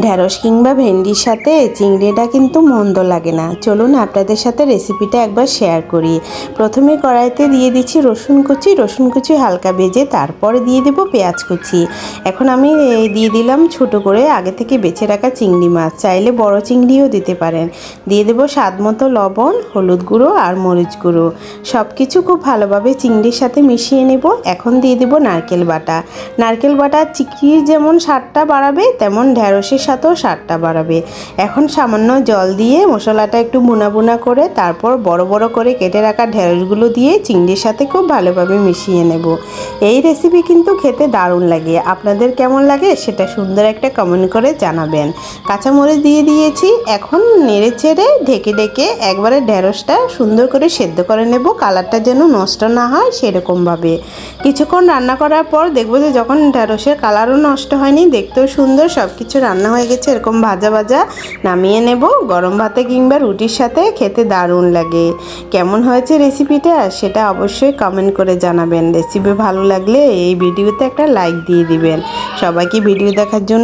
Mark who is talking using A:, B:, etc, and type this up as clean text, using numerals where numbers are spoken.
A: ঢ্যাঁড়স কিংবা ভেন্ডির সাথে চিংড়িটা কিন্তু মন্দ লাগে না। চলুন আপনাদের সাথে রেসিপিটা একবার শেয়ার করি। প্রথমে কড়াইতে দিয়ে দিচ্ছি রসুন কুচি হালকা ভেজে, তারপরে দিয়ে দেব পেঁয়াজ কুচি। এখন আমি দিয়ে দিলাম ছোট করে আগে থেকে বেছে রাখা চিংড়ি মাছ, চাইলে বড় চিংড়িও দিতে পারেন। দিয়ে দেব স্বাদ মতো লবণ, হলুদ গুঁড়ো আর মরিচ গুঁড়ো। সব কিছু খুব ভালোভাবে চিংড়ির সাথে মিশিয়ে নেব। এখন দিয়ে দেব নারকেল বাটা। নারকেল বাটা চিংড়ির যেমন স্বাদটা বাড়াবে, তেমন ঢ্যাঁড়সের সাথেও স্বাদটা বাড়াবে। এখন সামান্য জল দিয়ে মশলাটা একটু বুনা বুনা করে তারপর বড় বড় করে কেটে রাখা ঢ্যাঁড়সগুলো দিয়ে চিংড়ির সাথে খুব ভালোভাবে মিশিয়ে নেব। এই রেসিপি কিন্তু খেতে দারুণ লাগে। আপনাদের কেমন লাগে সেটা সুন্দর একটা কমেন্ট করে জানাবেন। কাঁচামরিচ দিয়ে দিয়েছি। এখন নেড়ে চেড়ে ঢেকে ঢেকে একবারে ঢ্যাঁড়সটা সুন্দর করে সেদ্ধ করে নেব, কালারটা যেন নষ্ট না হয় সেরকমভাবে। কিছুক্ষণ রান্না করার পর দেখবো যে যখন ঢ্যাঁড়সের কালারও নষ্ট হয়নি, দেখতেও সুন্দর, সব কিছু রান্না হয়ে গেছে, এরকম ভাজা ভাজা নামিয়ে নেব। গরম ভাতে কিংবা রুটির সাথে খেতে দারুণ লাগে। কেমন হয়েছে রেসিপিটা সেটা অবশ্যই কমেন্ট করে জানাবেন। রেসিপি ভালো লাগলে এই ভিডিওতে একটা লাইক দিয়ে দিবেন। সবাইকে ভিডিও দেখার জন্য